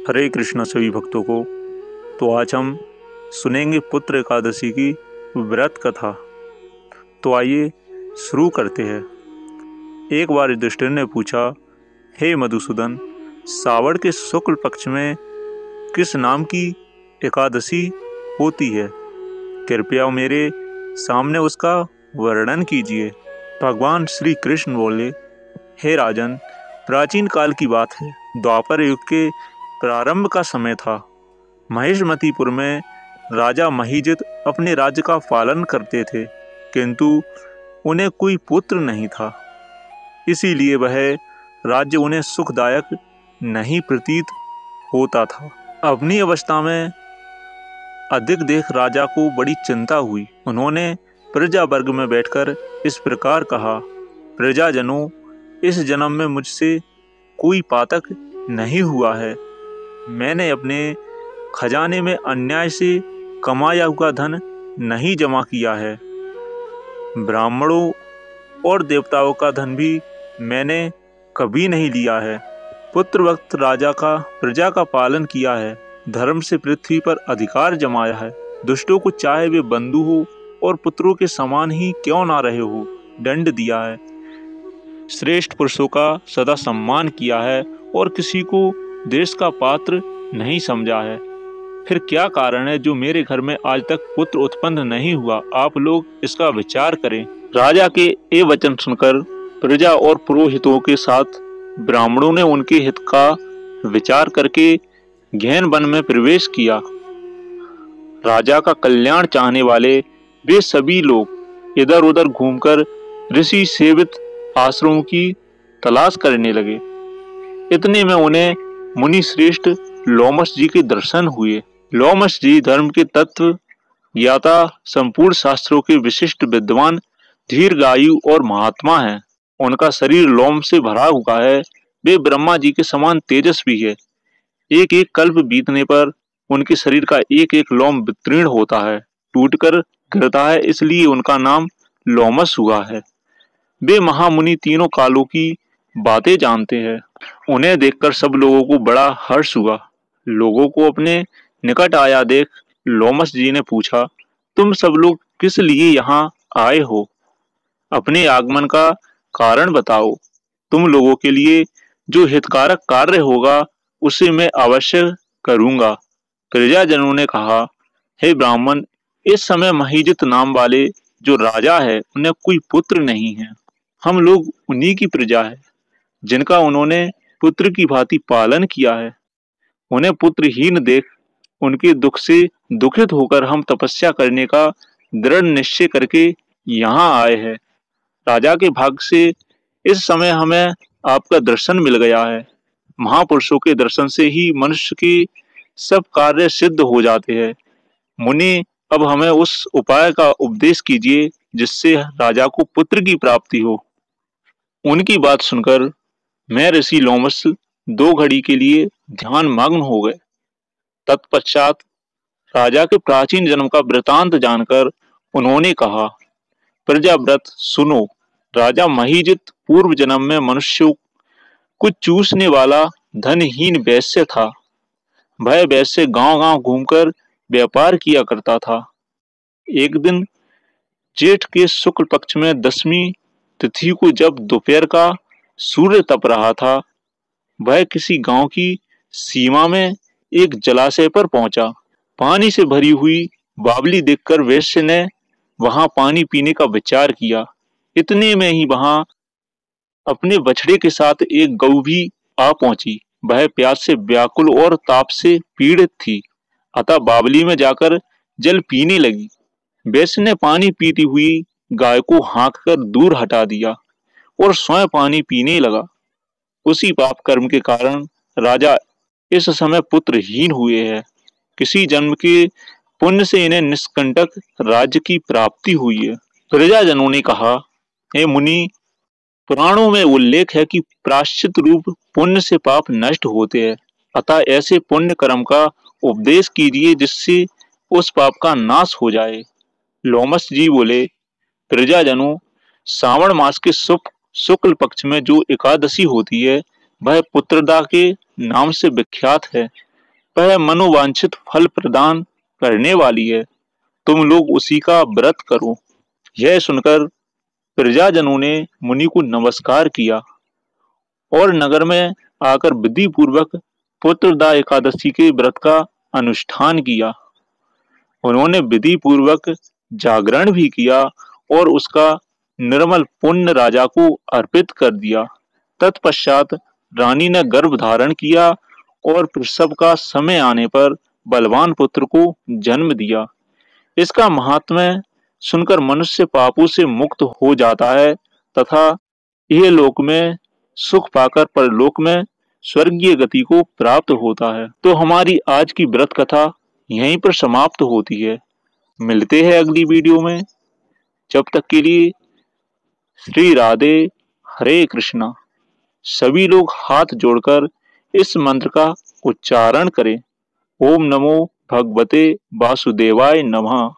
हरे कृष्णा सभी भक्तों को। तो आज हम सुनेंगे पुत्र एकादशी की व्रत कथा। तो आइए शुरू करते हैं। एक बार युधिष्ठिर ने पूछा, हे मधुसूदन, सावन के शुक्ल पक्ष में किस नाम की एकादशी होती है? कृपया मेरे सामने उसका वर्णन कीजिए। भगवान श्री कृष्ण बोले, हे राजन, प्राचीन काल की बात है। द्वापर युग के प्रारंभ का समय था। महिष्मतीपुर में राजा महिजित अपने राज्य का पालन करते थे, किंतु उन्हें कोई पुत्र नहीं था। इसीलिए वह राज्य उन्हें सुखदायक नहीं प्रतीत होता था। अपनी अवस्था में अधिक देख राजा को बड़ी चिंता हुई। उन्होंने प्रजा वर्ग में बैठकर इस प्रकार कहा, प्रजाजनों, इस जन्म में मुझसे कोई पातक नहीं हुआ है। मैंने अपने खजाने में अन्याय से कमाया हुआ धन नहीं जमा किया है। ब्राह्मणों और देवताओं का धन भी मैंने कभी नहीं लिया है। पुत्र वक्त राजा का प्रजा का पालन किया है। धर्म से पृथ्वी पर अधिकार जमाया है। दुष्टों को चाहे वे बंधु हो और पुत्रों के समान ही क्यों ना रहे हो, दंड दिया है। श्रेष्ठ पुरुषों का सदा सम्मान किया है और किसी को देश का पात्र नहीं समझा है। फिर क्या कारण है जो मेरे घर में आज तक पुत्र उत्पन्न नहीं हुआ? आप लोग इसका विचार करें। राजा के ये वचन सुनकर प्रजा और पुरोहितों के साथ ब्राह्मणों ने उनके हित का विचार करके गहन वन में प्रवेश किया। राजा का कल्याण चाहने वाले वे सभी लोग इधर उधर घूमकर ऋषि सेवित आश्रमों की तलाश करने लगे। इतने में उन्हें मुनि श्रेष्ठ लोमश जी के दर्शन हुए। लोमश जी धर्म के तत्व ज्ञाता, संपूर्ण शास्त्रों के विशिष्ट विद्वान, दीर्घायु और महात्मा हैं। उनका शरीर लोम से भरा हुआ है। वे ब्रह्मा जी के समान तेजस्वी है। एक एक कल्प बीतने पर उनके शरीर का एक एक लोम वितीर्ण होता है, टूटकर गिरता है, इसलिए उनका नाम लोमश हुआ है। वे महामुनि तीनों कालों की बातें जानते हैं। उन्हें देखकर सब लोगों को बड़ा हर्ष हुआ। लोगों को अपने निकट आया देख लोमश जी ने पूछा, तुम सब लोग किस लिए यहाँ आए हो? अपने आगमन का कारण बताओ। तुम लोगों के लिए जो हितकारक कार्य होगा उसे मैं अवश्य करूंगा। प्रजाजनों ने कहा, हे ब्राह्मण, इस समय महिजित नाम वाले जो राजा है उन्हें कोई पुत्र नहीं है। हम लोग उन्हीं की प्रजा है जिनका उन्होंने पुत्र की भांति पालन किया है। उन्हें पुत्रहीन देख उनके दुख से दुखित होकर हम तपस्या करने का दृढ़ निश्चय करके यहाँ आए हैं। राजा के भाग्य से इस समय हमें आपका दर्शन मिल गया है। महापुरुषों के दर्शन से ही मनुष्य के सब कार्य सिद्ध हो जाते हैं। मुनि, अब हमें उस उपाय का उपदेश कीजिए जिससे राजा को पुत्र की प्राप्ति हो। उनकी बात सुनकर मैं ऋषि लोमश 2 घड़ी के लिए ध्यान मग्न हो गए। तत्पश्चात राजा के प्राचीन जन्म का वृतांत जानकर उन्होंने कहा, प्रजाव्रत सुनो। राजा महिजित पूर्व जन्म में मनुष्यों को चूसने वाला धनहीन वैश्य था। वह वैश्य गांव-गांव घूमकर व्यापार किया करता था। एक दिन जेठ के शुक्ल पक्ष में 10वीं तिथि को जब दोपहर का सूर्य तप रहा था, वह किसी गांव की सीमा में एक जलाशय पर पहुंचा। पानी से भरी हुई बावली देखकर वैश्य ने वहां पानी पीने का विचार किया। इतने में ही वहां अपने बछड़े के साथ एक गऊ भी आ पहुंची। वह प्यास से व्याकुल और ताप से पीड़ित थी, अतः बावली में जाकर जल पीने लगी। वैश्य ने पानी पीती हुई गाय को हाँक कर दूर हटा दिया और स्वयं पानी पीने लगा। उसी पाप कर्म के कारण राजा इस समय पुत्रहीन हुए हैं। किसी जन्म के पुण्य से इन्हें निष्कंटक राज्य की प्राप्ति हुई है। प्रजाजनों ने कहा, हे मुनि, पुराणों में उल्लेख है कि प्रायश्चित रूप पुण्य से पाप नष्ट होते हैं, अतः ऐसे पुण्य कर्म का उपदेश कीजिए जिससे उस पाप का नाश हो जाए। लोमश जी बोले, प्रजाजनों, श्रावण मास के शुक्ल पक्ष में जो एकादशी होती है वह पुत्रदा के नाम से विख्यात है। वह मनोवांछित फल प्रदान करने वाली है। तुम लोग उसी का व्रत करो। यह सुनकर प्रजाजनों ने मुनि को नमस्कार किया और नगर में आकर विधि पूर्वक पुत्रदा एकादशी के व्रत का अनुष्ठान किया। उन्होंने विधि पूर्वक जागरण भी किया और उसका निर्मल पुण्य राजा को अर्पित कर दिया। तत्पश्चात रानी ने गर्भ धारण किया और प्रसव का समय आने पर बलवान पुत्र को जन्म दिया। इसका महात्म्य सुनकर मनुष्य पापों से मुक्त हो जाता है तथा यह लोक में सुख पाकर परलोक में स्वर्गीय गति को प्राप्त होता है। तो हमारी आज की व्रत कथा यहीं पर समाप्त होती है। मिलते हैं अगली वीडियो में। जब तक के लिए श्री राधे, हरे कृष्णा। सभी लोग हाथ जोड़कर इस मंत्र का उच्चारण करें। ओम नमो भगवते वासुदेवाय नमः।